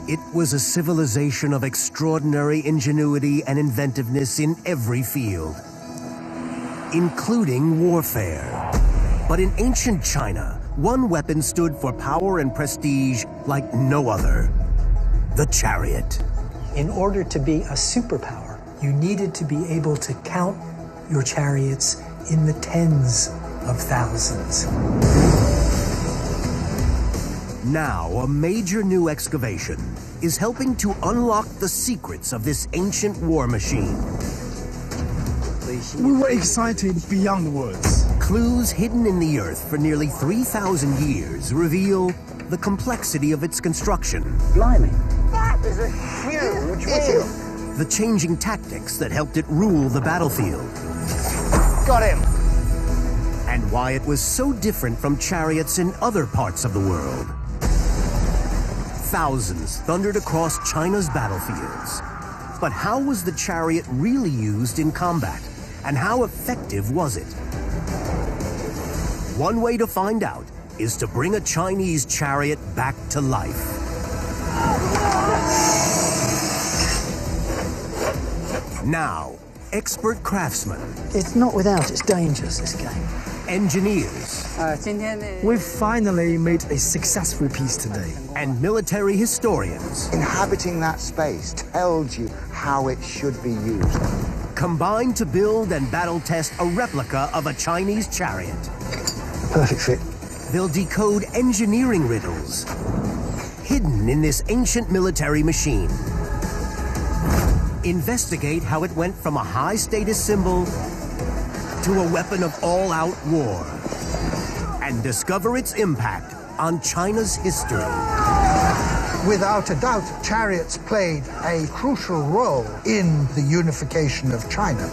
It was a civilization of extraordinary ingenuity and inventiveness in every field, including warfare. But in ancient China, one weapon stood for power and prestige like no other: the chariot. In order to be a superpower, you needed to be able to count your chariots in the tens of thousands. Now, a major new excavation is helping to unlock the secrets of this ancient war machine. We were excited beyond words. Clues hidden in the earth for nearly 3,000 years reveal the complexity of its construction. Blimey, that is a huge wheel. The changing tactics that helped it rule the battlefield. Got him. And why it was so different from chariots in other parts of the world. Thousands thundered across China's battlefields. But how was the chariot really used in combat? And how effective was it? One way to find out is to bring a Chinese chariot back to life. Now, expert craftsmen. It's not without its dangers, this game. Engineers. We've finally made a successful piece today. And military historians. Inhabiting that space tells you how it should be used. Combined to build and battle test a replica of a Chinese chariot. Perfect fit. They'll decode engineering riddles hidden in this ancient military machine. Investigate how it went from a high-status symbol to a weapon of all-out war. And discover its impact on China's history. Without a doubt, chariots played a crucial role in the unification of China.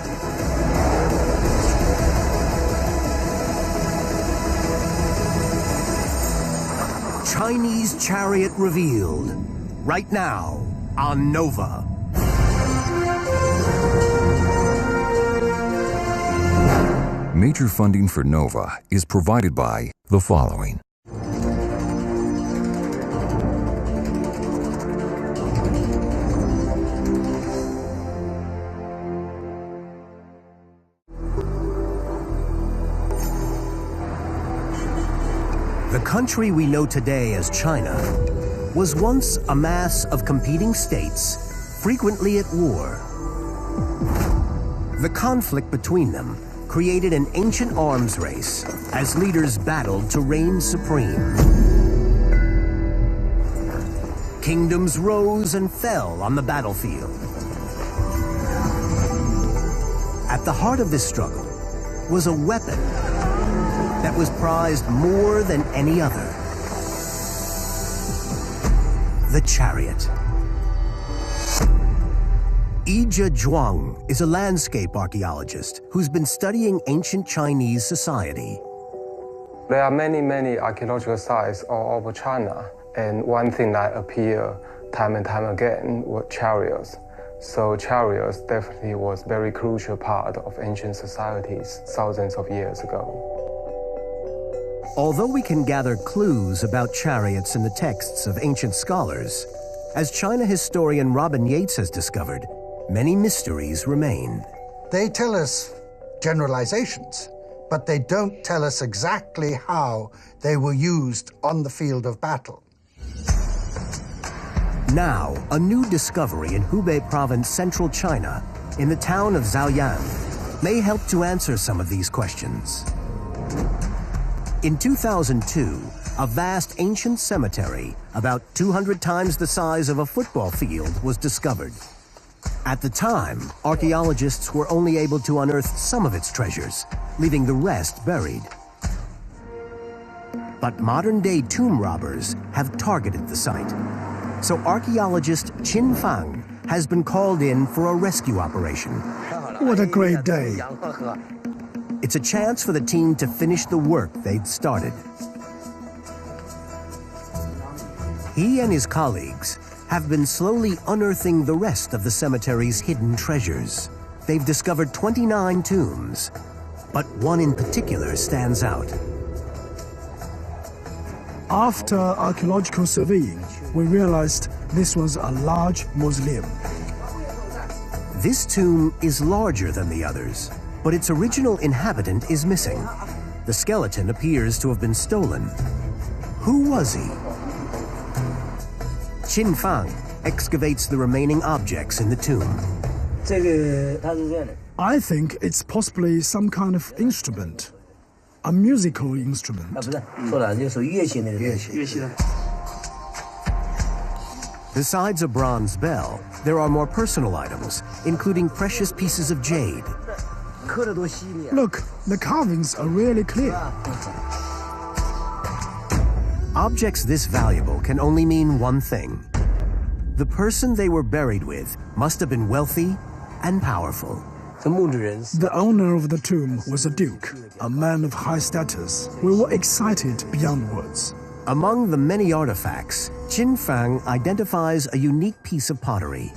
Chinese chariot revealed, right now on Nova. Major funding for Nova is provided by the following. The country we know today as China was once a mass of competing states, frequently at war. The conflict between them created an ancient arms race as leaders battled to reign supreme. Kingdoms rose and fell on the battlefield. At the heart of this struggle was a weapon that was prized more than any other: the chariot. Yizhe Zhuang is a landscape archaeologist who's been studying ancient Chinese society. There are many archaeological sites all over China, and one thing that appear time and time again were chariots. So chariots definitely was very crucial part of ancient societies thousands of years ago. Although we can gather clues about chariots in the texts of ancient scholars, as China historian Robin Yates has discovered, many mysteries remain. They tell us generalizations, but they don't tell us exactly how they were used on the field of battle. Now, a new discovery in Hubei province, central China, in the town of Zaoyang, may help to answer some of these questions. In 2002, a vast ancient cemetery, about 200 times the size of a football field, was discovered. At the time, archaeologists were only able to unearth some of its treasures, leaving the rest buried. But modern-day tomb robbers have targeted the site. So archaeologist Qin Fang has been called in for a rescue operation. What a great day. It's a chance for the team to finish the work they'd started. He and his colleagues have been slowly unearthing the rest of the cemetery's hidden treasures. They've discovered 29 tombs, but one in particular stands out. After archaeological surveying, we realized this was a large mausoleum. This tomb is larger than the others, but its original inhabitant is missing. The skeleton appears to have been stolen. Who was he? Qin Fang excavates the remaining objects in the tomb. I think it's possibly some kind of instrument, a musical instrument. Besides a bronze bell, there are more personal items, including precious pieces of jade. Look, the carvings are really clear. Objects this valuable can only mean one thing. The person they were buried with must have been wealthy and powerful. The owner of the tomb was a duke, a man of high status. We were excited beyond words. Among the many artifacts, Qin Fang identifies a unique piece of pottery.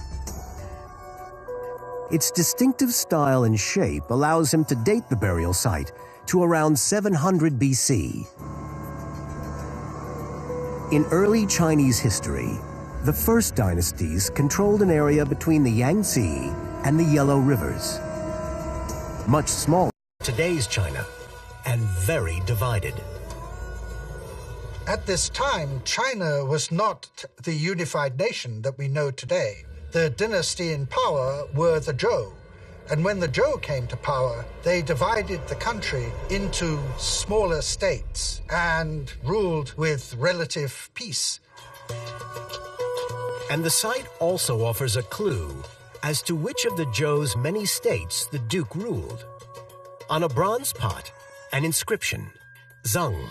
Its distinctive style and shape allows him to date the burial site to around 700 BC. In early Chinese history, the first dynasties controlled an area between the Yangtze and the Yellow Rivers. Much smaller than today's China, and very divided. At this time, China was not the unified nation that we know today. The dynasty in power were the Zhou. And when the Zhou came to power, they divided the country into smaller states and ruled with relative peace. And the site also offers a clue as to which of the Zhou's many states the Duke ruled. On a bronze pot, an inscription, Zheng.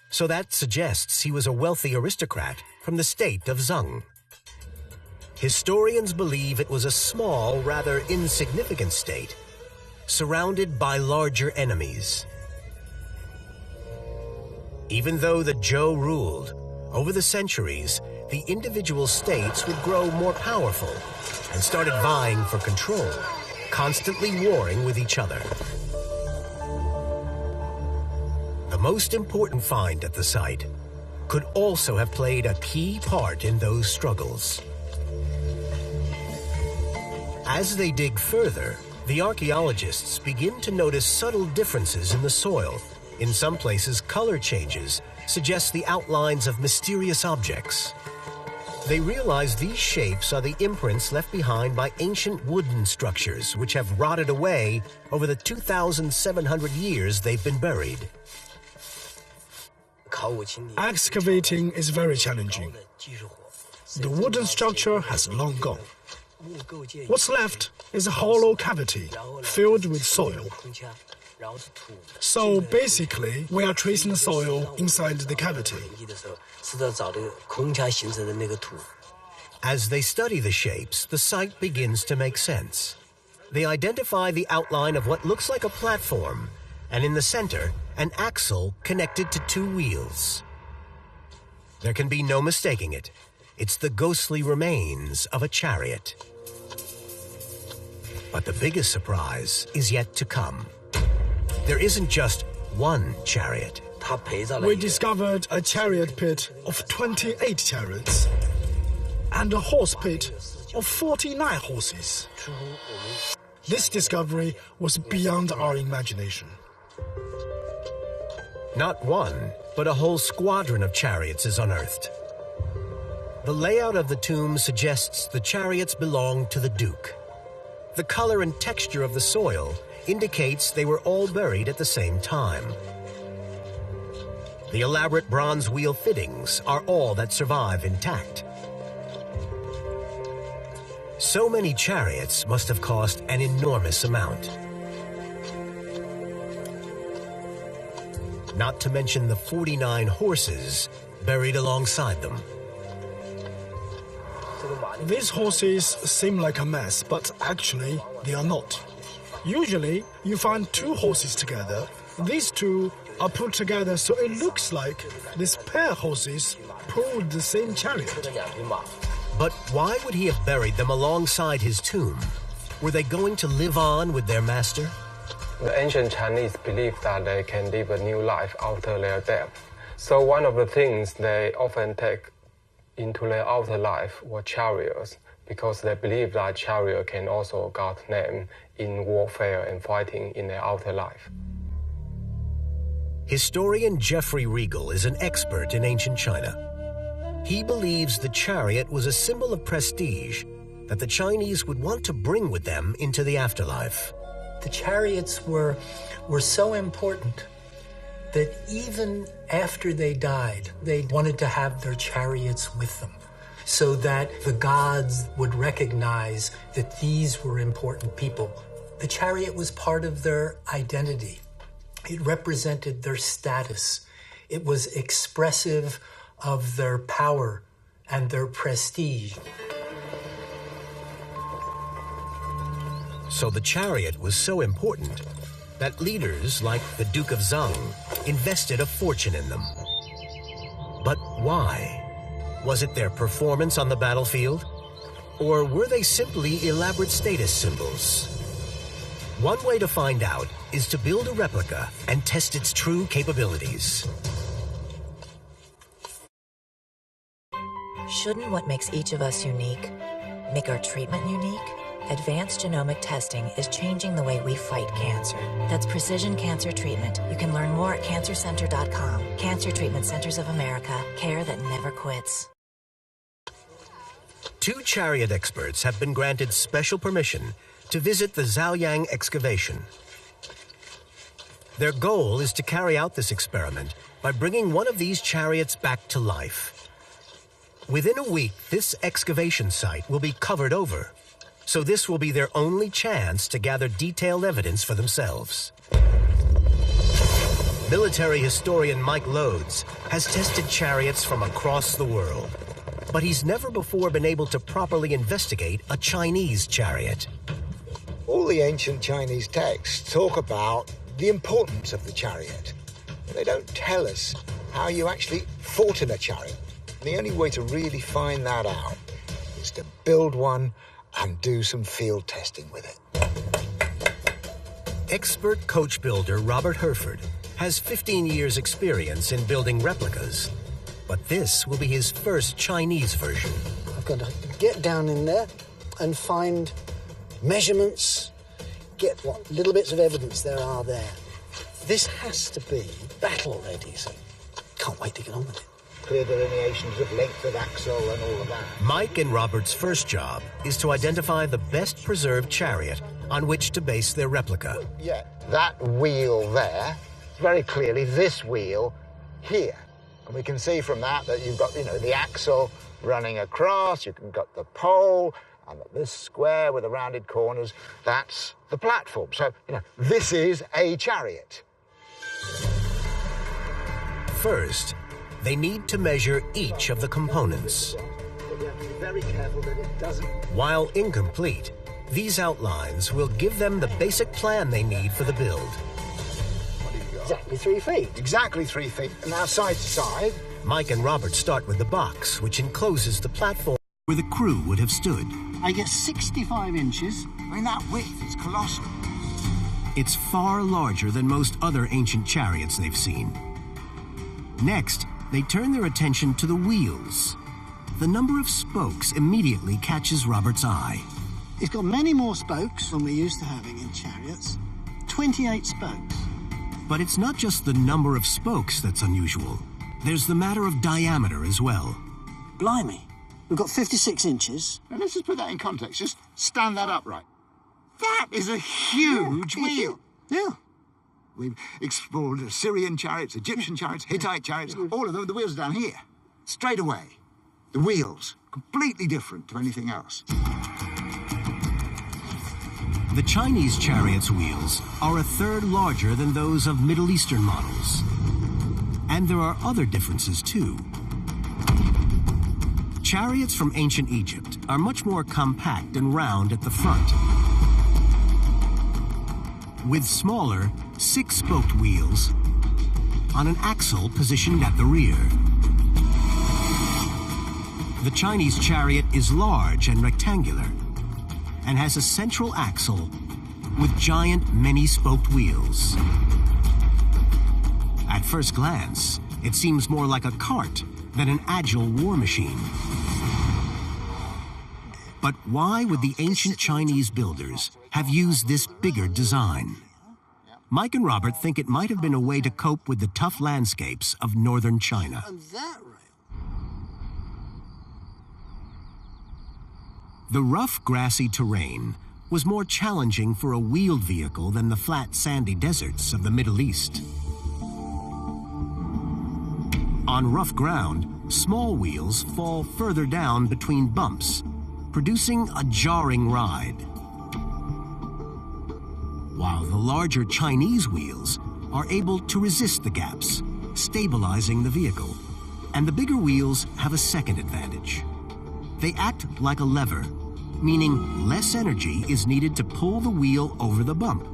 So that suggests he was a wealthy aristocrat from the state of Zheng. Historians believe it was a small, rather insignificant state, surrounded by larger enemies. Even though the Zhou ruled, over the centuries, the individual states would grow more powerful and started vying for control, constantly warring with each other. The most important find at the site could also have played a key part in those struggles. As they dig further, the archaeologists begin to notice subtle differences in the soil. In some places, color changes suggest the outlines of mysterious objects. They realize these shapes are the imprints left behind by ancient wooden structures which have rotted away over the 2,700 years they've been buried. Excavating is very challenging. The wooden structure has long gone. What's left is a hollow cavity filled with soil. So basically, we are tracing the soil inside the cavity. As they study the shapes, the site begins to make sense. They identify the outline of what looks like a platform, and in the center, an axle connected to two wheels. There can be no mistaking it. It's the ghostly remains of a chariot. But the biggest surprise is yet to come. There isn't just one chariot. We discovered a chariot pit of 28 chariots and a horse pit of 49 horses. This discovery was beyond our imagination. Not one, but a whole squadron of chariots is unearthed. The layout of the tomb suggests the chariots belonged to the Duke. The color and texture of the soil indicates they were all buried at the same time. The elaborate bronze wheel fittings are all that survive intact. So many chariots must have cost an enormous amount. Not to mention the 49 horses buried alongside them. These horses seem like a mess, but actually they are not. Usually, you find two horses together. These two are put together so it looks like these pair of horses pulled the same chariot. But why would he have buried them alongside his tomb? Were they going to live on with their master? The ancient Chinese believed that they can live a new life after their death. So one of the things they often take into their afterlife were chariots, because they believe that chariot can also get name in warfare and fighting in their afterlife. Historian Jeffrey Regal is an expert in ancient China. He believes the chariot was a symbol of prestige that the Chinese would want to bring with them into the afterlife. The chariots were so important that even after they died, they wanted to have their chariots with them, so that the gods would recognize that these were important people. The chariot was part of their identity. It represented their status. It was expressive of their power and their prestige. So the chariot was so important that leaders like the Duke of Zhang invested a fortune in them. But why? Was it their performance on the battlefield? Or were they simply elaborate status symbols? One way to find out is to build a replica and test its true capabilities. Shouldn't what makes each of us unique make our treatment unique? Advanced genomic testing is changing the way we fight cancer. That's precision cancer treatment. You can learn more at cancercenter.com. Cancer Treatment Centers of America. Care that never quits. 2 chariot experts have been granted special permission to visit the Zhaoyang excavation. Their goal is to carry out this experiment by bringing one of these chariots back to life. Within a week, this excavation site will be covered over, so this will be their only chance to gather detailed evidence for themselves. Military historian Mike Lodes has tested chariots from across the world, but he's never before been able to properly investigate a Chinese chariot. All the ancient Chinese texts talk about the importance of the chariot. They don't tell us how you actually fought in a chariot. The only way to really find that out is to build one and do some field testing with it. Expert coach builder Robert Herford has 15 years' experience in building replicas, but this will be his first Chinese version. I've got to get down in there and find measurements, get what little bits of evidence there are there. This has to be battle ready, so can't wait to get on with it. Clear delineations of length of axle and all of that. Mike and Robert's first job is to identify the best preserved chariot on which to base their replica. Yeah, that wheel there, very clearly this wheel here. And we can see from that you've got, the axle running across, you've got the pole, and this square with the rounded corners, that's the platform. So, this is a chariot. First, they need to measure each of the components. But we have to be very careful that it doesn't... While incomplete, these outlines will give them the basic plan they need for the build. Exactly 3 feet. Exactly 3 feet. And now side to side. Mike and Robert start with the box, which encloses the platform where the crew would have stood. I get 65 inches. I mean, that width is colossal. It's far larger than most other ancient chariots they've seen. Next, they turn their attention to the wheels. The number of spokes immediately catches Robert's eye. It's got many more spokes than we're used to having in chariots. 28 spokes. But it's not just the number of spokes that's unusual. There's the matter of diameter as well. Blimey. We've got 56 inches. Now, let's just put that in context. Just stand that upright. That is a huge wheel. Yeah. We've explored Assyrian chariots, Egyptian chariots, Hittite chariots, all of them, the wheels are down here. Straight away. The wheels, completely different to anything else. The Chinese chariot's wheels are a third larger than those of Middle Eastern models. And there are other differences, too. Chariots from ancient Egypt are much more compact and round at the front, with smaller, 6-spoked wheels on an axle positioned at the rear. The Chinese chariot is large and rectangular and has a central axle with giant many-spoked wheels. At first glance, it seems more like a cart than an agile war machine. But why would the ancient Chinese builders have used this bigger design? Mike and Robert think it might have been a way to cope with the tough landscapes of northern China. The rough, grassy terrain was more challenging for a wheeled vehicle than the flat, sandy deserts of the Middle East. On rough ground, small wheels fall further down between bumps, producing a jarring ride. While the larger Chinese wheels are able to resist the gaps, stabilizing the vehicle. And the bigger wheels have a second advantage. They act like a lever, meaning less energy is needed to pull the wheel over the bump,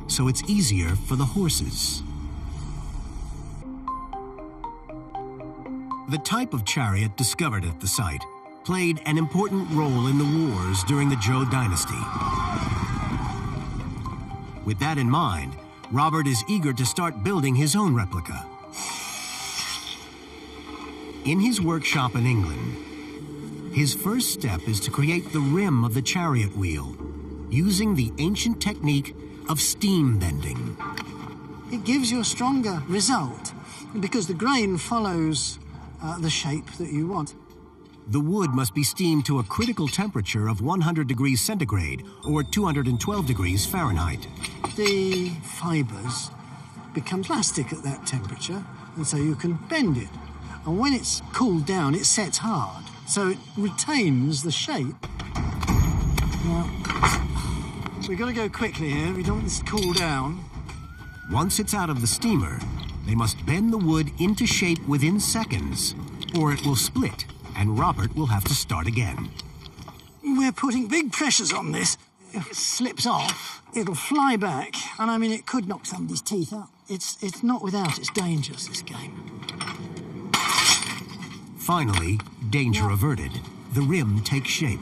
so it's easier for the horses. The type of chariot discovered at the site played an important role in the wars during the Zhou dynasty. With that in mind, Robert is eager to start building his own replica. In his workshop in England, his first step is to create the rim of the chariot wheel using the ancient technique of steam bending. It gives you a stronger result because the grain follows the shape that you want. The wood must be steamed to a critical temperature of 100 degrees centigrade or 212 degrees Fahrenheit. The fibres become plastic at that temperature, and so you can bend it. And when it's cooled down, it sets hard, so it retains the shape. Now, we've got to go quickly here. We don't want this to cool down. Once it's out of the steamer, they must bend the wood into shape within seconds, or it will split, and Robert will have to start again. We're putting big pressures on this. If it slips off, it'll fly back, and I mean, it could knock somebody's teeth out. It's not without its dangers, this game. Finally, danger averted. The rim takes shape.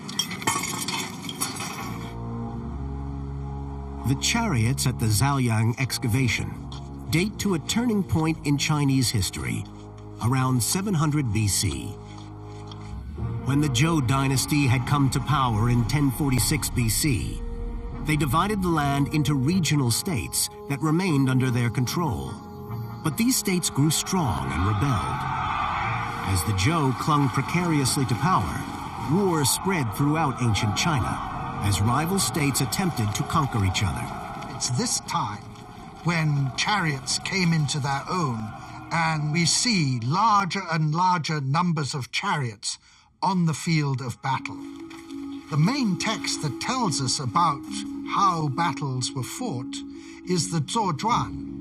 The chariots at the Zaoyang excavation date to a turning point in Chinese history, around 700 BC. When the Zhou dynasty had come to power in 1046 BC, they divided the land into regional states that remained under their control. But these states grew strong and rebelled. As the Zhou clung precariously to power, war spread throughout ancient China as rival states attempted to conquer each other. It's this time when chariots came into their own, and we see larger and larger numbers of chariots on the field of battle. The main text that tells us about how battles were fought is the Zuozhuan,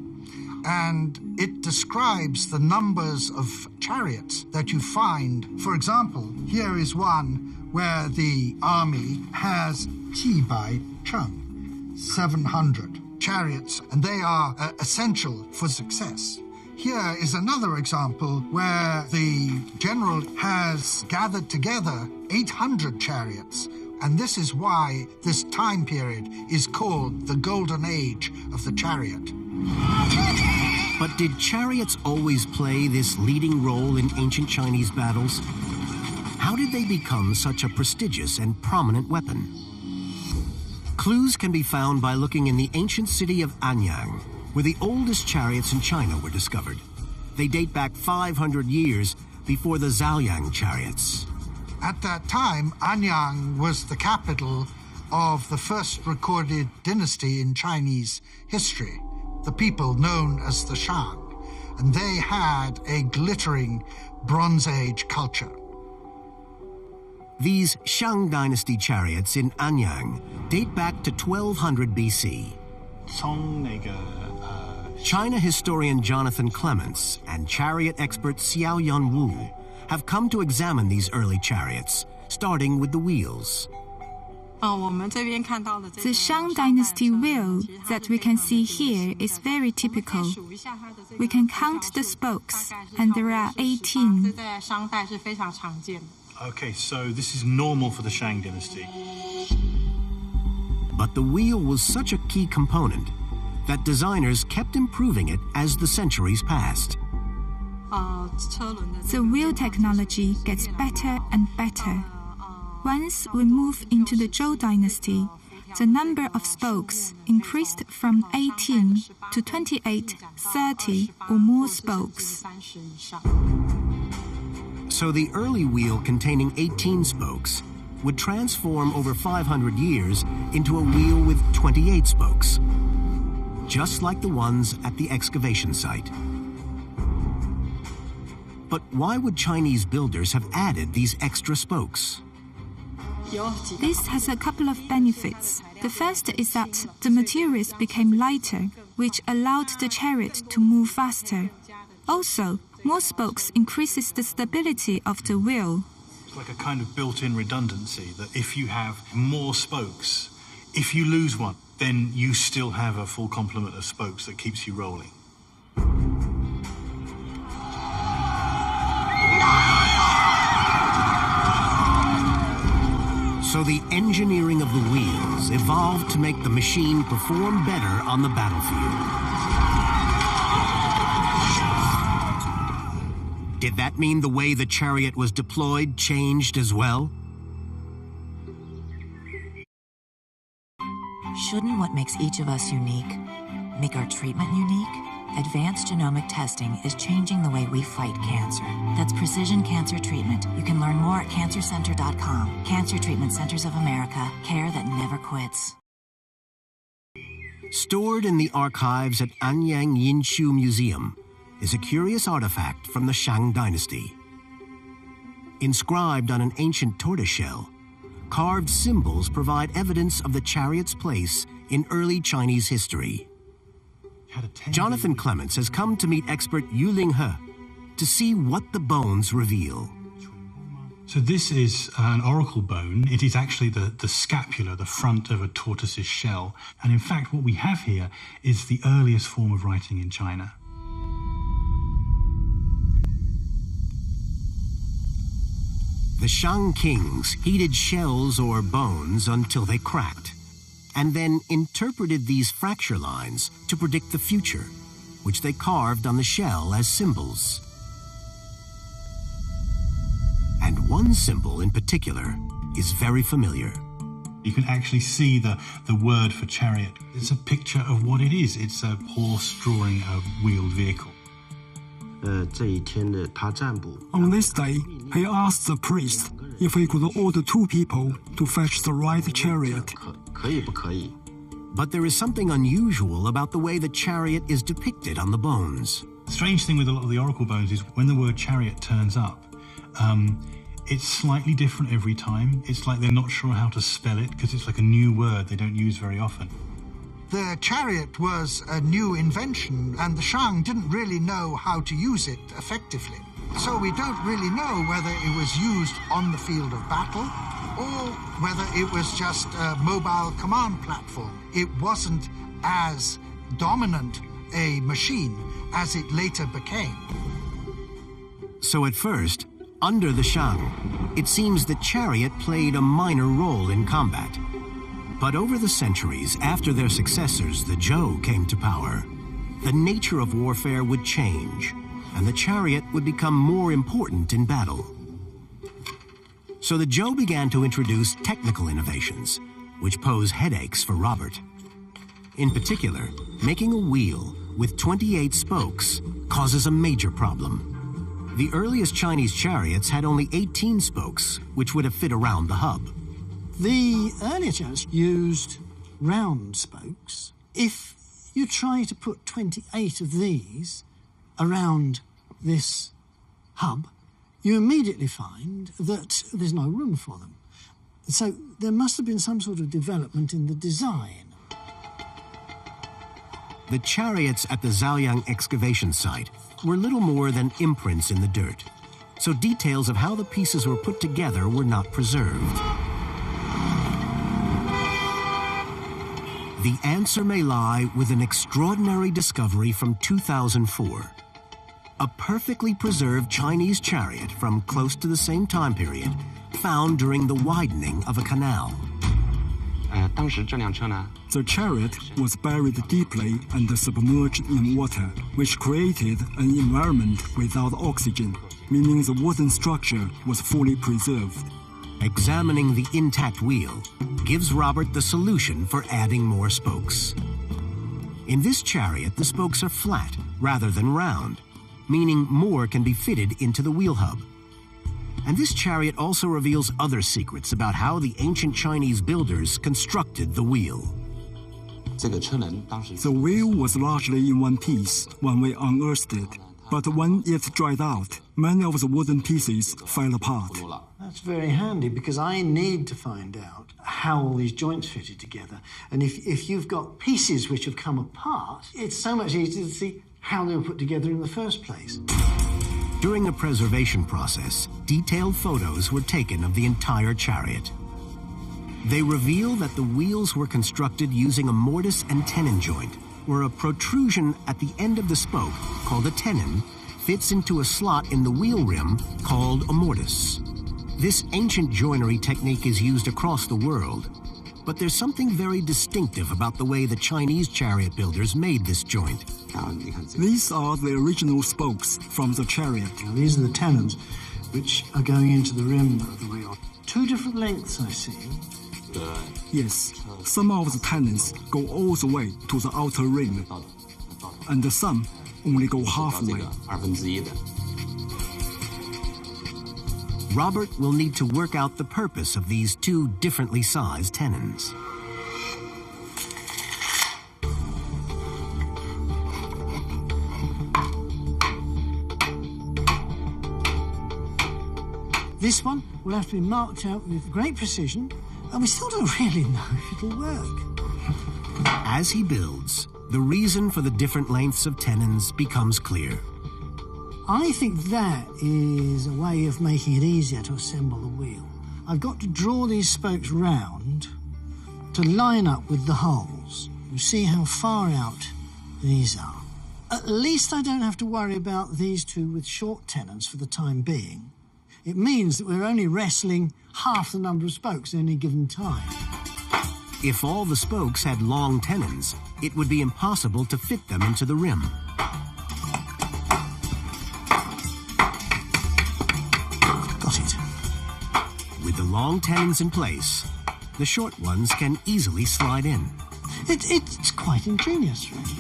and it describes the numbers of chariots that you find. For example, here is one where the army has 700 chariots, and they are essential for success. Here is another example where the general has gathered together 800 chariots, and this is why this time period is called the Golden Age of the chariot. But did chariots always play this leading role in ancient Chinese battles? How did they become such a prestigious and prominent weapon? Clues can be found by looking in the ancient city of Anyang, where the oldest chariots in China were discovered. They date back 500 years before the Zaoyang chariots. At that time, Anyang was the capital of the first recorded dynasty in Chinese history, the people known as the Shang, and they had a glittering Bronze Age culture. These Shang dynasty chariots in Anyang date back to 1200 BC. China historian Jonathan Clements and chariot expert Xiaoyun Wu have come to examine these early chariots, starting with the wheels. The Shang dynasty wheel that we can see here is very typical. We can count the spokes, and there are 18. Okay, so this is normal for the Shang dynasty. But the wheel was such a key component that designers kept improving it as the centuries passed. The wheel technology gets better and better. Once we move into the Zhou dynasty, the number of spokes increased from 18 to 28, 30 or more spokes. So the early wheel containing 18 spokes would transform over 500 years into a wheel with 28 spokes, just like the ones at the excavation site. But why would Chinese builders have added these extra spokes? This has a couple of benefits. The first is that the materials became lighter, which allowed the chariot to move faster. Also, more spokes increases the stability of the wheel. It's like a kind of built-in redundancy that if you have more spokes, if you lose one, then you still have a full complement of spokes that keeps you rolling. So the engineering of the wheels evolved to make the machine perform better on the battlefield. Did that mean the way the chariot was deployed changed as well? Shouldn't what makes each of us unique make our treatment unique? Advanced genomic testing is changing the way we fight cancer. That's precision cancer treatment. You can learn more at cancercenter.com. Cancer Treatment Centers of America. Care that never quits. Stored in the archives at Anyang Yinshu Museum is a curious artifact from the Shang dynasty. Inscribed on an ancient tortoiseshell, carved symbols provide evidence of the chariot's place in early Chinese history. Jonathan Clements has come to meet expert Yuling He to see what the bones reveal. So this is an oracle bone. It is actually the scapula, the front of a tortoise's shell. And in fact, what we have here is the earliest form of writing in China. The Shang kings heated shells or bones until they cracked, and then interpreted these fracture lines to predict the future, which they carved on the shell as symbols. And one symbol in particular is very familiar. You can actually see the word for chariot. It's a picture of what it is. It's a horse drawing a wheeled vehicle. On this day, he asked the priest if he could order 2 people to fetch the right chariot. But there is something unusual about the way the chariot is depicted on the bones. The strange thing with a lot of the oracle bones is when the word chariot turns up, it's slightly different every time. It's like they're not sure how to spell it because it's like a new word they don't use very often. The chariot was a new invention, and the Shang didn't really know how to use it effectively. So we don't really know whether it was used on the field of battle or whether it was just a mobile command platform. It wasn't as dominant a machine as it later became. So at first, under the Shang, it seems the chariot played a minor role in combat. But over the centuries after their successors, the Zhou, came to power, the nature of warfare would change, and the chariot would become more important in battle. So the Zhou began to introduce technical innovations, which pose headaches for Robert. In particular, making a wheel with 28 spokes causes a major problem. The earliest Chinese chariots had only 18 spokes, which would have fit around the hub. The earlier chariots used round spokes. If you try to put 28 of these around this hub, you immediately find that there's no room for them. So there must have been some sort of development in the design. The chariots at the Zaoyang excavation site were little more than imprints in the dirt, so details of how the pieces were put together were not preserved. The answer may lie with an extraordinary discovery from 2004. A perfectly preserved Chinese chariot from close to the same time period found during the widening of a canal. The chariot was buried deeply and submerged in water, which created an environment without oxygen, meaning the wooden structure was fully preserved. Examining the intact wheel gives Robert the solution for adding more spokes. In this chariot, the spokes are flat rather than round, meaning more can be fitted into the wheel hub. And this chariot also reveals other secrets about how the ancient Chinese builders constructed the wheel. The wheel was largely in one piece when we unearthed it, but when it dried out, many of the wooden pieces fell apart. That's very handy, because I need to find out how all these joints fitted together. And if you've got pieces which have come apart, it's so much easier to see how they were put together in the first place. During the preservation process, detailed photos were taken of the entire chariot. They reveal that the wheels were constructed using a mortise and tenon joint, where a protrusion at the end of the spoke, called a tenon, fits into a slot in the wheel rim called a mortise. This ancient joinery technique is used across the world, but there's something very distinctive about the way the Chinese chariot builders made this joint. These are the original spokes from the chariot. These are the tenons which are going into the rim of the wheel. Two different lengths, I see. Yes, some of the tenons go all the way to the outer rim, and some only go halfway. Robert will need to work out the purpose of these two differently sized tenons. This one will have to be marked out with great precision, and we still don't really know if it'll work. As he builds, the reason for the different lengths of tenons becomes clear. I think that is a way of making it easier to assemble the wheel. I've got to draw these spokes round to line up with the holes. You see how far out these are. At least I don't have to worry about these two with short tenons for the time being. It means that we're only wrestling half the number of spokes at any given time. If all the spokes had long tenons, it would be impossible to fit them into the rim. Got it. With the long tenons in place, the short ones can easily slide in. It's quite ingenious, really.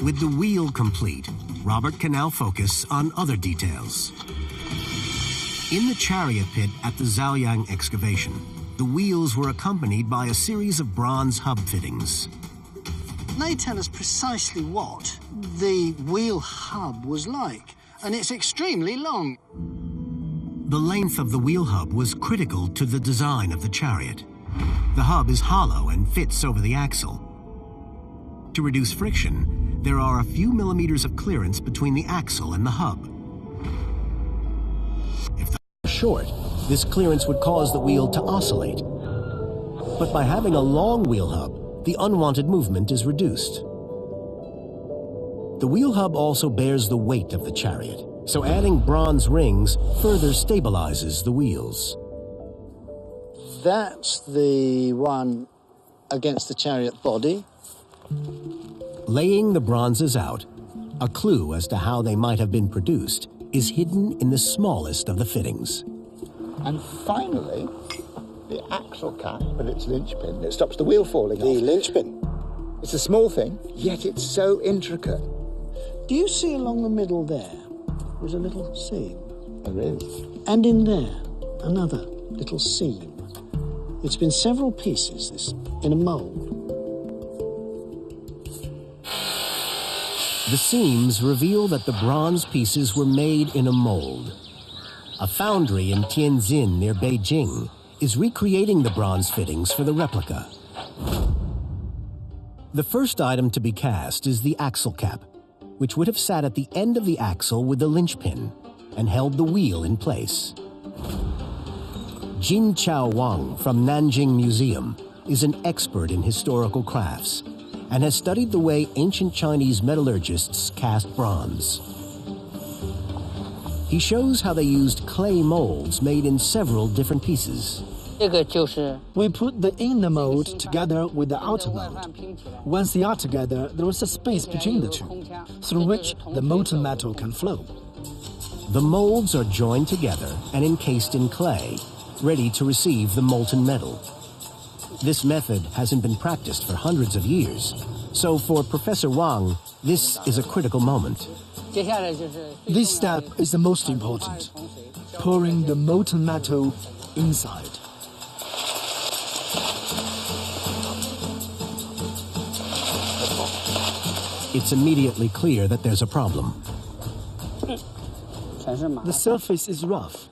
With the wheel complete, Robert can now focus on other details. In the chariot pit at the Zhaoyang excavation, the wheels were accompanied by a series of bronze hub fittings. They tell us precisely what the wheel hub was like, and it's extremely long. The length of the wheel hub was critical to the design of the chariot. The hub is hollow and fits over the axle. To reduce friction, there are a few millimeters of clearance between the axle and the hub. If the hub is short, this clearance would cause the wheel to oscillate. But by having a long wheel hub, the unwanted movement is reduced. The wheel hub also bears the weight of the chariot, so adding bronze rings further stabilizes the wheels. That's the one against the chariot body. Laying the bronzes out, a clue as to how they might have been produced is hidden in the smallest of the fittings. And finally, the axle cap with its linchpin that stops the wheel falling off. The linchpin? It's a small thing, yet it's so intricate. Do you see along the middle there? There's a little seam. There is. And in there, another little seam. It's been several pieces, this, in a mould. The seams reveal that the bronze pieces were made in a mold. A foundry in Tianjin near Beijing is recreating the bronze fittings for the replica. The first item to be cast is the axle cap, which would have sat at the end of the axle with the linchpin and held the wheel in place. Jin Chao Wang from Nanjing Museum is an expert in historical crafts and has studied the way ancient Chinese metallurgists cast bronze. He shows how they used clay molds made in several different pieces. We put the inner mold together with the outer mold. Once they are together, there is a space between the two, through which the molten metal can flow. The molds are joined together and encased in clay, ready to receive the molten metal. This method hasn't been practiced for hundreds of years, so for Professor Wang, this is a critical moment. This step is the most important, pouring the molten metal inside. It's immediately clear that there's a problem. The surface is rough.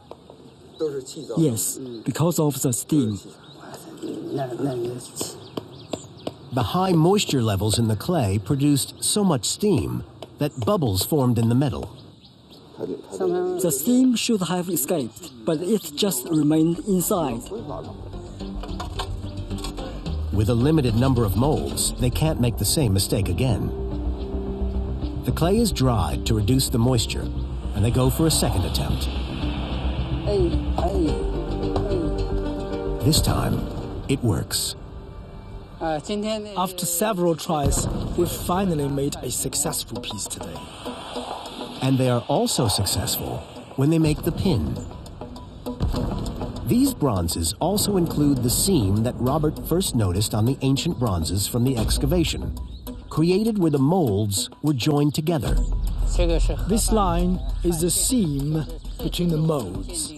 Yes, because of the steam. The high moisture levels in the clay produced so much steam that bubbles formed in the metal. The steam should have escaped, but it just remained inside. With a limited number of molds, they can't make the same mistake again. The clay is dried to reduce the moisture, and they go for a second attempt. This time, it works. After several tries, we've finally made a successful piece today. And they are also successful when they make the pin. These bronzes also include the seam that Robert first noticed on the ancient bronzes from the excavation, created where the molds were joined together. This line is the seam between the molds.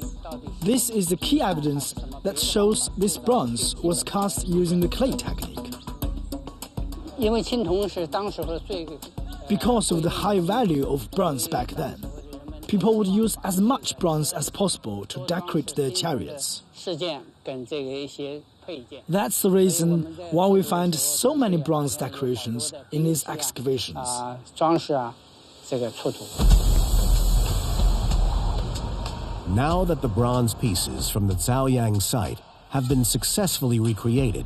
This is the key evidence that shows this bronze was cast using the clay technique. Because of the high value of bronze back then, people would use as much bronze as possible to decorate their chariots. That's the reason why we find so many bronze decorations in these excavations. Now that the bronze pieces from the Zhaoyang site have been successfully recreated,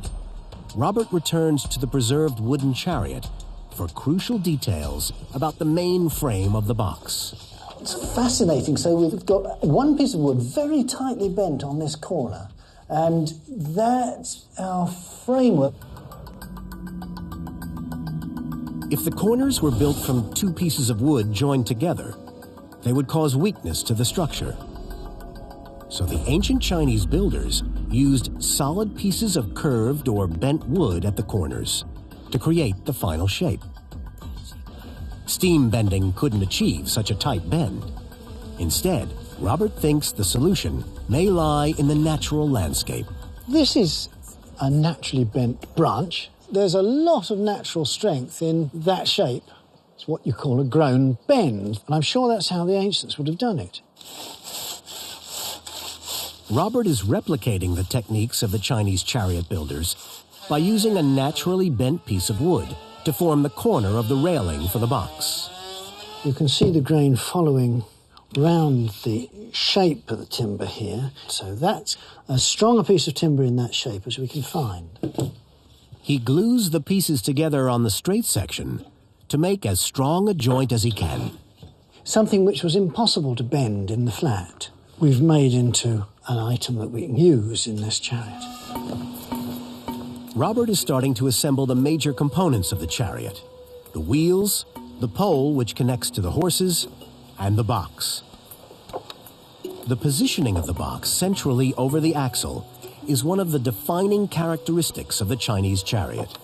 Robert returns to the preserved wooden chariot for crucial details about the main frame of the box. It's fascinating. So we've got one piece of wood very tightly bent on this corner, and that's our framework. If the corners were built from two pieces of wood joined together, they would cause weakness to the structure. So the ancient Chinese builders used solid pieces of curved or bent wood at the corners to create the final shape. Steam bending couldn't achieve such a tight bend. Instead, Robert thinks the solution may lie in the natural landscape. This is a naturally bent branch. There's a lot of natural strength in that shape. It's what you call a grown bend, and I'm sure that's how the ancients would have done it. Robert is replicating the techniques of the Chinese chariot builders by using a naturally bent piece of wood to form the corner of the railing for the box. You can see the grain following round the shape of the timber here. So that's as strong a piece of timber in that shape as we can find. He glues the pieces together on the straight section to make as strong a joint as he can. Something which was impossible to bend in the flat, we've made into an item that we can use in this chariot. Robert is starting to assemble the major components of the chariot: the wheels, the pole which connects to the horses, and the box. The positioning of the box centrally over the axle is one of the defining characteristics of the Chinese chariot.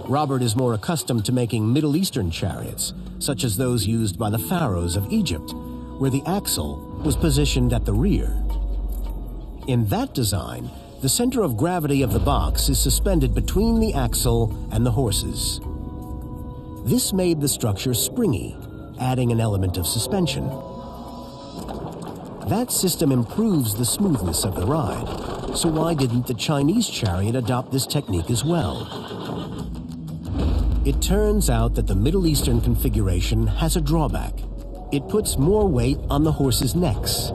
Robert is more accustomed to making Middle Eastern chariots, such as those used by the pharaohs of Egypt, where the axle was positioned at the rear. In that design, the center of gravity of the box is suspended between the axle and the horses. This made the structure springy, adding an element of suspension. That system improves the smoothness of the ride, so why didn't the Chinese chariot adopt this technique as well? It turns out that the Middle Eastern configuration has a drawback. It puts more weight on the horses' necks.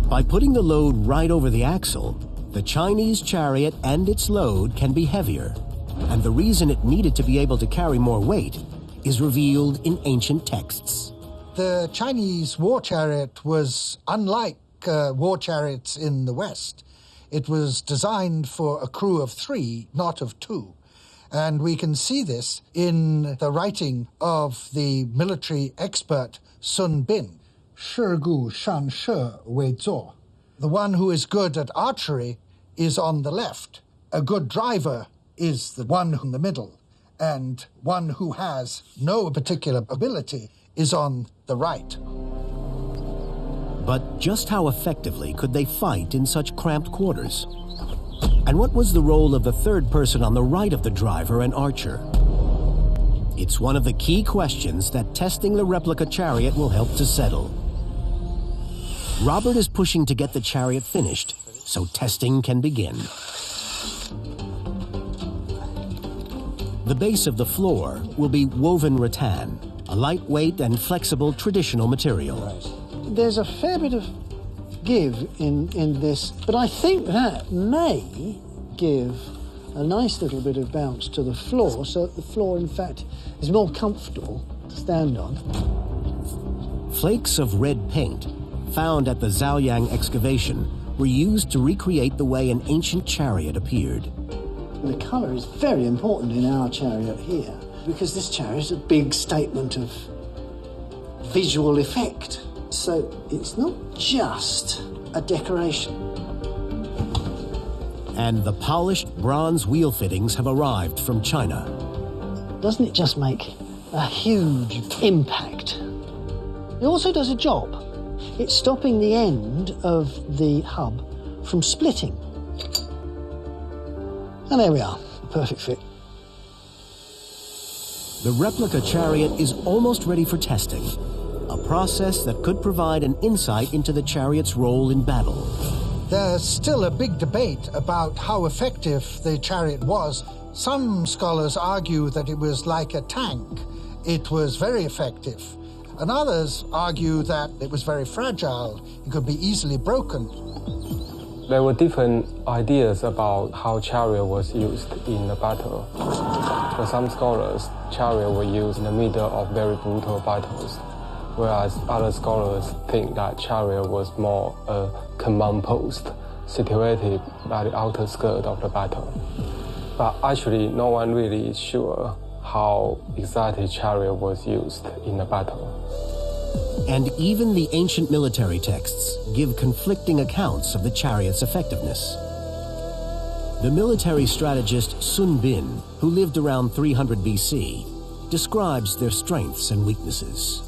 By putting the load right over the axle, the Chinese chariot and its load can be heavier, and the reason it needed to be able to carry more weight is revealed in ancient texts. The Chinese war chariot was unlike war chariots in the West. It was designed for a crew of 3, not of 2. And we can see this in the writing of the military expert Sun Bin. 士故上射为左. The one who is good at archery is on the left. A good driver is the one in the middle. And one who has no particular ability is on the right. But just how effectively could they fight in such cramped quarters? And what was the role of the third person on the right of the driver and archer? It's one of the key questions that testing the replica chariot will help to settle. Robert is pushing to get the chariot finished so testing can begin. The base of the floor will be woven rattan, a lightweight and flexible traditional material. There's a fair bit of give in this, but I think that may give a nice little bit of bounce to the floor, so that the floor, in fact, is more comfortable to stand on. Flakes of red paint found at the Zhaoyang excavation were used to recreate the way an ancient chariot appeared. The colour is very important in our chariot here, because this chariot is a big statement of visual effect. So it's not just a decoration. And the polished bronze wheel fittings have arrived from China. Doesn't it just make a huge impact? It also does a job. It's stopping the end of the hub from splitting. And there we are, perfect fit. The replica chariot is almost ready for testing, a process that could provide an insight into the chariot's role in battle. There's still a big debate about how effective the chariot was. Some scholars argue that it was like a tank. It was very effective. And others argue that it was very fragile. It could be easily broken. There were different ideas about how chariot was used in a battle. For some scholars, chariot were used in the middle of very brutal battles, whereas other scholars think that chariot was more a command post situated by the outer skirt of the battle. But actually, no one really is sure how exactly chariot was used in a battle. And even the ancient military texts give conflicting accounts of the chariot's effectiveness. The military strategist Sun Bin, who lived around 300 BC, describes their strengths and weaknesses.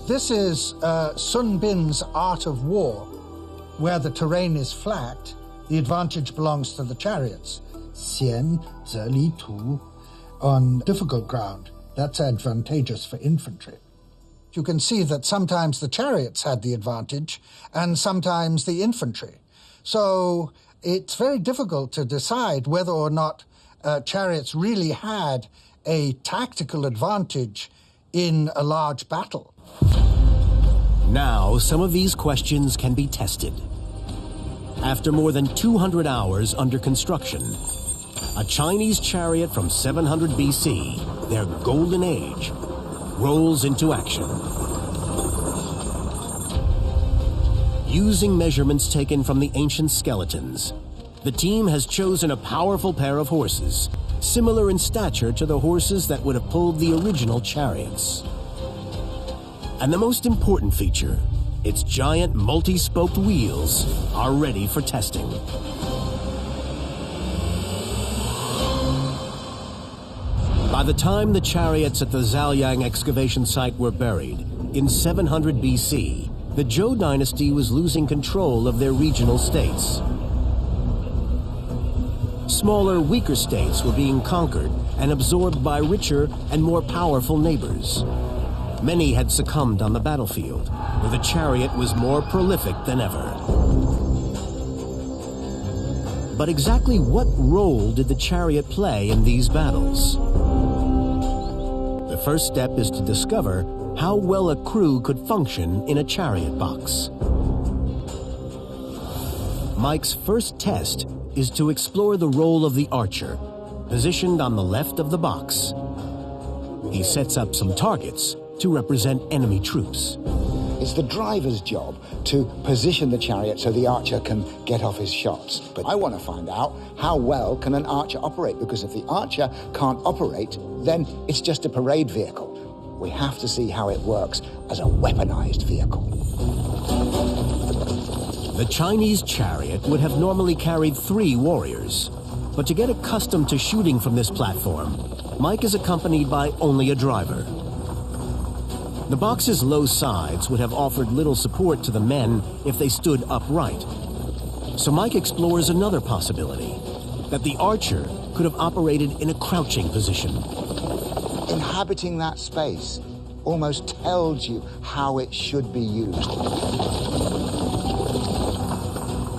This is Sun Bin's Art of War. Where the terrain is flat, the advantage belongs to the chariots. Xian, Ze Li Tu. On difficult ground, that's advantageous for infantry. You can see that sometimes the chariots had the advantage and sometimes the infantry. So it's very difficult to decide whether or not chariots really had a tactical advantage in a large battle. Now, some of these questions can be tested. After more than 200 hours under construction, a Chinese chariot from 700 BC, their golden age, rolls into action. Using measurements taken from the ancient skeletons, the team has chosen a powerful pair of horses, similar in stature to the horses that would have pulled the original chariots. And the most important feature, its giant multi-spoked wheels, are ready for testing. By the time the chariots at the Zhaoyang excavation site were buried, in 700 BC, the Zhou dynasty was losing control of their regional states. Smaller, weaker states were being conquered and absorbed by richer and more powerful neighbors. Many had succumbed on the battlefield, where the chariot was more prolific than ever. But exactly what role did the chariot play in these battles? The first step is to discover how well a crew could function in a chariot box. Mike's first test is to explore the role of the archer, positioned on the left of the box. He sets up some targets to represent enemy troops. It's the driver's job to position the chariot so the archer can get off his shots. But I want to find out how well can an archer operate, because if the archer can't operate, then it's just a parade vehicle. We have to see how it works as a weaponized vehicle. The Chinese chariot would have normally carried 3 warriors. But to get accustomed to shooting from this platform, Mike is accompanied by only a driver. The box's low sides would have offered little support to the men if they stood upright. So Mike explores another possibility, that the archer could have operated in a crouching position. Inhabiting that space almost tells you how it should be used.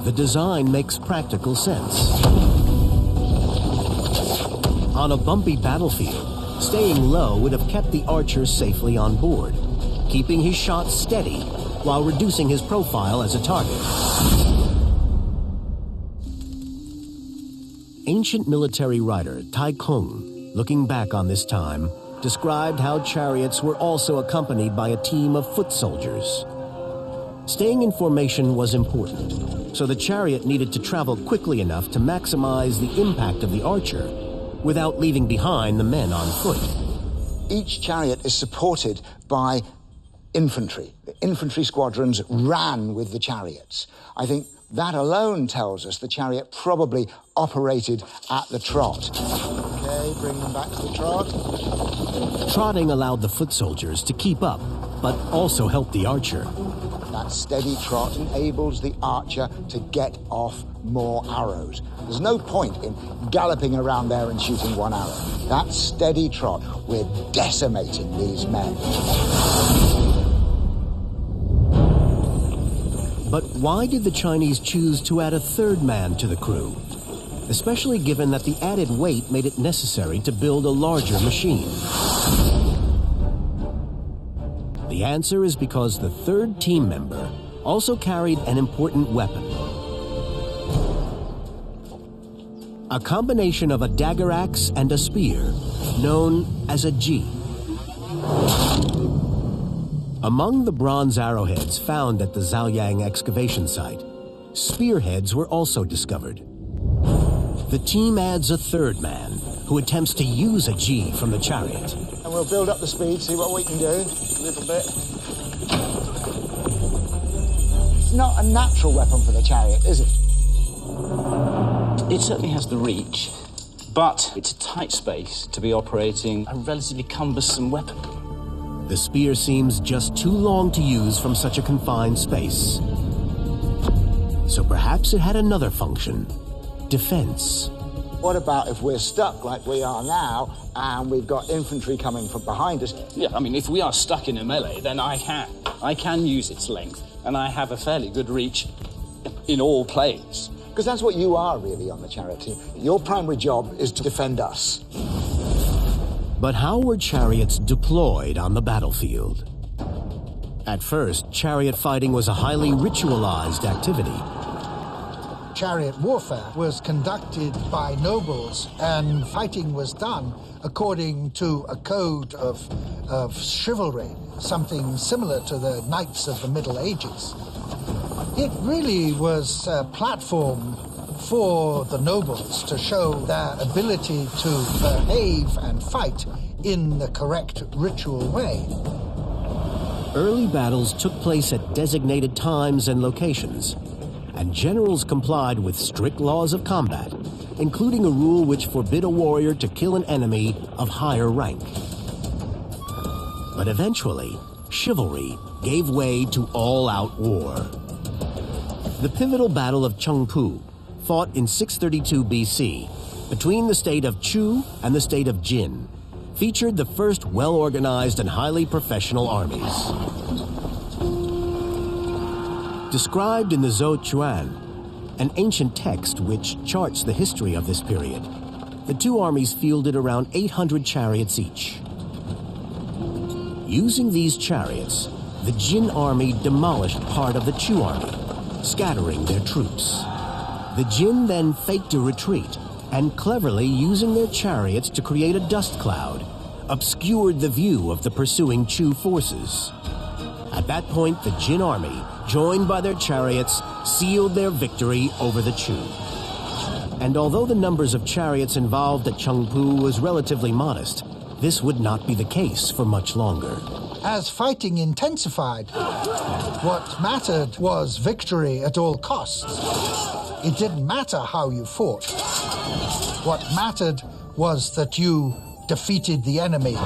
The design makes practical sense. On a bumpy battlefield, staying low would have kept the archer safely on board, keeping his shots steady while reducing his profile as a target. Ancient military writer Tai Kung, looking back on this time, described how chariots were also accompanied by a team of foot soldiers. Staying in formation was important, so the chariot needed to travel quickly enough to maximize the impact of the archer without leaving behind the men on foot. Each chariot is supported by infantry. The infantry squadrons ran with the chariots. I think that alone tells us the chariot probably operated at the trot. Okay, bring them back to the trot. Trotting allowed the foot soldiers to keep up, but also helped the archer. That steady trot enables the archer to get off more arrows. There's no point in galloping around there and shooting one arrow. That steady trot, we're decimating these men. But why did the Chinese choose to add a 3rd man to the crew? Especially given that the added weight made it necessary to build a larger machine. The answer is because the 3rd team member also carried an important weapon. A combination of a dagger axe and a spear, known as a ji. Among the bronze arrowheads found at the Zaoyang excavation site, spearheads were also discovered. The team adds a 3rd man, who attempts to use a ji from the chariot. And we'll build up the speed, see what we can do. A little bit. It's not a natural weapon for the chariot, is it? It certainly has the reach, but it's a tight space to be operating a relatively cumbersome weapon. The spear seems just too long to use from such a confined space. So perhaps it had another function: defense. What about if we're stuck like we are now and we've got infantry coming from behind us? Yeah, I mean, if we are stuck in a melee, then I can use its length, and I have a fairly good reach in all planes. Because that's what you are really on the chariot team. Your primary job is to defend us. But how were chariots deployed on the battlefield? At first, chariot fighting was a highly ritualized activity. Chariot warfare was conducted by nobles, and fighting was done according to a code of chivalry, something similar to the knights of the Middle Ages. It really was a platform for the nobles to show their ability to behave and fight in the correct ritual way. Early battles took place at designated times and locations, and generals complied with strict laws of combat, including a rule which forbid a warrior to kill an enemy of higher rank. But eventually, chivalry gave way to all-out war. The pivotal Battle of Chengpu, fought in 632 BC, between the state of Chu and the state of Jin, featured the first well-organized and highly professional armies. Described in the Zhou-Chuan, an ancient text which charts the history of this period, the two armies fielded around 800 chariots each. Using these chariots, the Jin army demolished part of the Chu army, scattering their troops. The Jin then faked a retreat, and cleverly using their chariots to create a dust cloud, obscured the view of the pursuing Chu forces. At that point, the Jin army, joined by their chariots, sealed their victory over the Chu. And although the numbers of chariots involved at Chengpu was relatively modest, this would not be the case for much longer. As fighting intensified, what mattered was victory at all costs. It didn't matter how you fought. What mattered was that you defeated the enemy.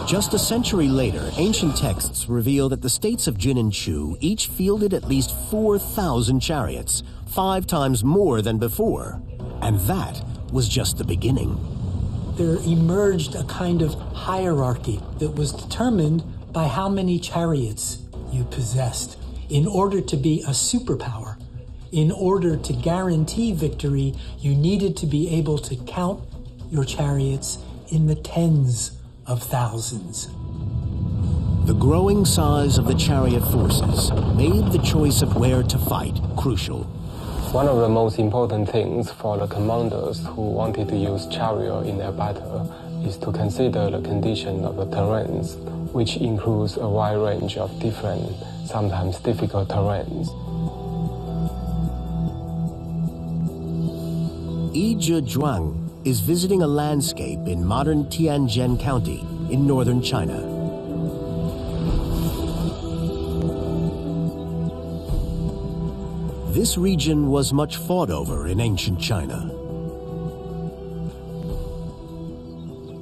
Just a century later, ancient texts reveal that the states of Jin and Chu each fielded at least 4,000 chariots, 5 times more than before. And that was just the beginning. There emerged a kind of hierarchy that was determined by how many chariots you possessed. In order to be a superpower, in order to guarantee victory, you needed to be able to count your chariots in the tens of thousands. The growing size of the chariot forces made the choice of where to fight crucial. One of the most important things for the commanders who wanted to use chariot in their battle is to consider the condition of the terrains, which includes a wide range of different, sometimes difficult terrains. Yi Zhezhuang is visiting a landscape in modern Tianjin County in northern China. This region was much fought over in ancient China.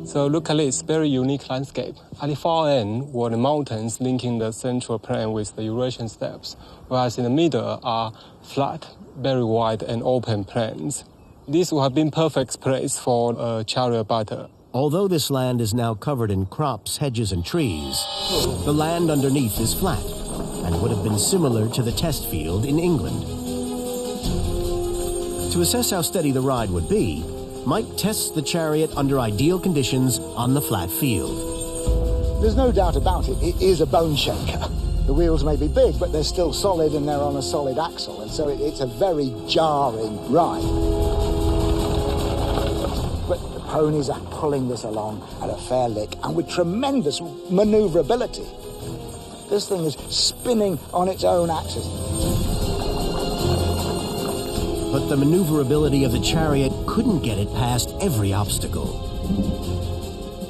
So look at this very unique landscape. At the far end were the mountains linking the central plain with the Eurasian steppes, whereas in the middle are flat, very wide and open plains. This would have been perfect place for a chariot battle. Although this land is now covered in crops, hedges, and trees, the land underneath is flat and would have been similar to the test field in England. To assess how steady the ride would be, Mike tests the chariot under ideal conditions on the flat field. There's no doubt about it, it is a bone shaker. The wheels may be big, but they're still solid and they're on a solid axle, and so it's a very jarring ride. But the ponies are pulling this along at a fair lick and with tremendous manoeuvrability. This thing is spinning on its own axis. But the maneuverability of the chariot couldn't get it past every obstacle.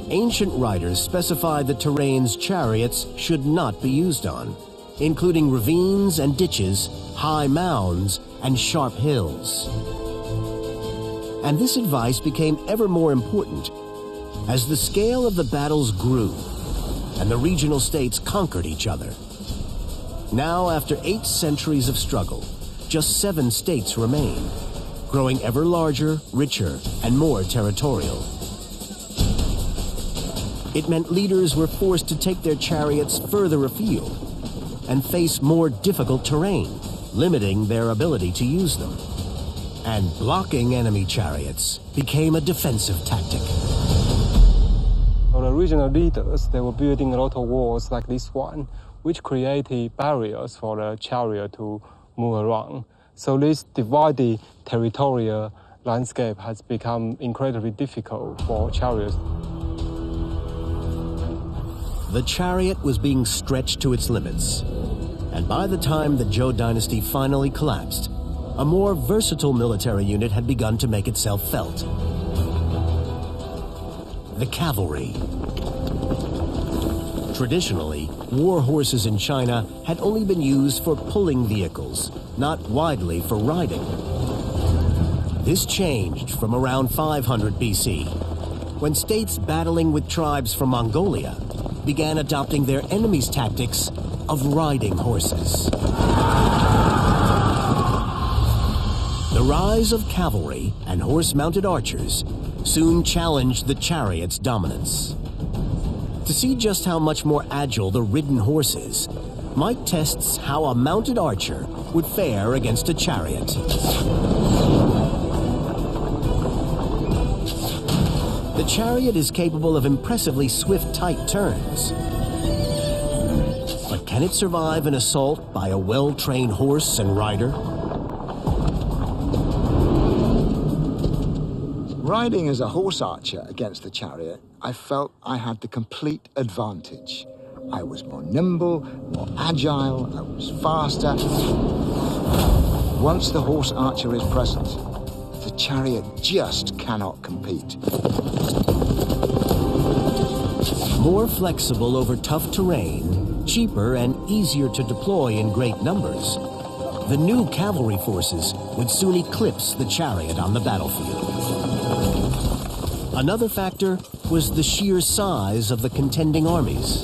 Ancient writers specified the terrains chariots should not be used on, including ravines and ditches, high mounds, and sharp hills. And this advice became ever more important as the scale of the battles grew and the regional states conquered each other. Now, after 8 centuries of struggle, just 7 states remain, growing ever larger, richer, and more territorial. It meant leaders were forced to take their chariots further afield and face more difficult terrain, limiting their ability to use them. And blocking enemy chariots became a defensive tactic. For the regional leaders, they were building a lot of walls like this one, which created barriers for the chariot to move around. So this divided territorial landscape has become incredibly difficult for chariots. The chariot was being stretched to its limits. And by the time the Zhou dynasty finally collapsed, a more versatile military unit had begun to make itself felt. The cavalry. Traditionally, war horses in China had only been used for pulling vehicles, not widely for riding. This changed from around 500 BC, when states battling with tribes from Mongolia began adopting their enemies' tactics of riding horses. The rise of cavalry and horse-mounted archers soon challenged the chariot's dominance. To see just how much more agile the ridden horse is, Mike tests how a mounted archer would fare against a chariot. The chariot is capable of impressively swift, tight turns. But can it survive an assault by a well-trained horse and rider? Riding as a horse archer against the chariot, I felt I had the complete advantage. I was more nimble, more agile, I was faster. Once the horse archer is present, the chariot just cannot compete. More flexible over tough terrain, cheaper and easier to deploy in great numbers, the new cavalry forces would soon eclipse the chariot on the battlefield. Another factor was the sheer size of the contending armies.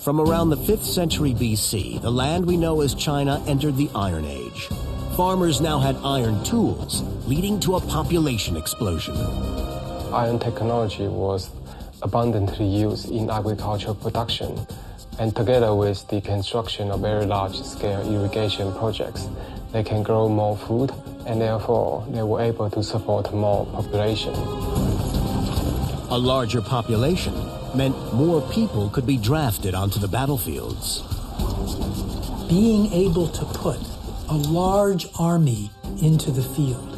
From around the 5th century BC, the land we know as China entered the Iron Age. Farmers now had iron tools, leading to a population explosion. Iron technology was abundantly used in agricultural production, and together with the construction of very large-scale irrigation projects, they can grow more food, and therefore they were able to support more population. A larger population meant more people could be drafted onto the battlefields. Being able to put a large army into the field,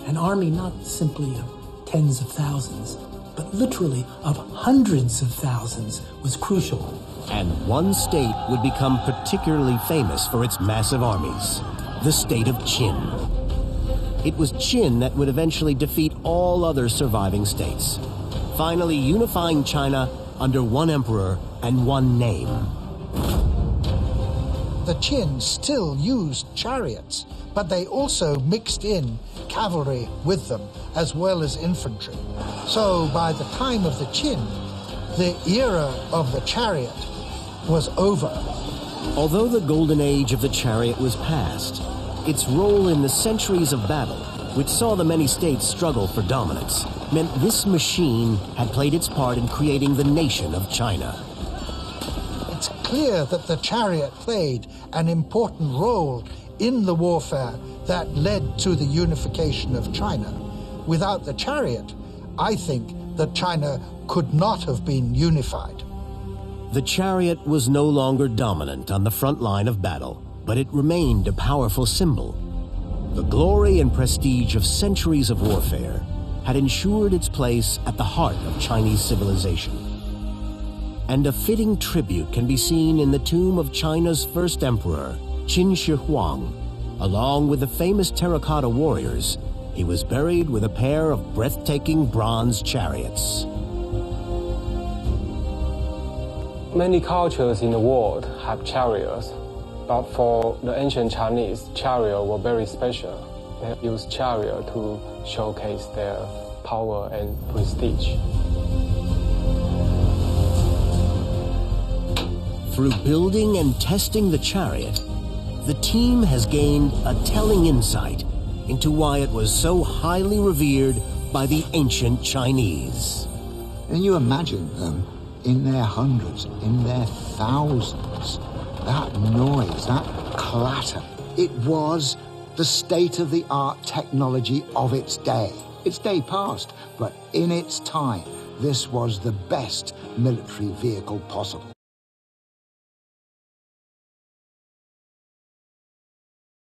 an army not simply of tens of thousands, but literally of hundreds of thousands, was crucial. And one state would become particularly famous for its massive armies, the state of Qin. It was Qin that would eventually defeat all other surviving states, finally unifying China under one emperor and one name. The Qin still used chariots, but they also mixed in cavalry with them, as well as infantry. So by the time of the Qin, the era of the chariot was over. Although the golden age of the chariot was past, its role in the centuries of battle, which saw the many states struggle for dominance, meant this machine had played its part in creating the nation of China. It's clear that the chariot played an important role in the warfare that led to the unification of China. Without the chariot, I think that China could not have been unified. The chariot was no longer dominant on the front line of battle, but it remained a powerful symbol. The glory and prestige of centuries of warfare had ensured its place at the heart of Chinese civilization. And a fitting tribute can be seen in the tomb of China's first emperor, Qin Shi Huang. Along with the famous terracotta warriors, he was buried with a pair of breathtaking bronze chariots. Many cultures in the world have chariots, but for the ancient Chinese, chariots were very special. They used chariots to showcase their power and prestige. Through building and testing the chariot, the team has gained a telling insight into why it was so highly revered by the ancient Chinese. Can you imagine them in their hundreds, in their thousands? That noise, that clatter. It was the state-of-the-art technology of its day. Its day passed, but in its time, this was the best military vehicle possible.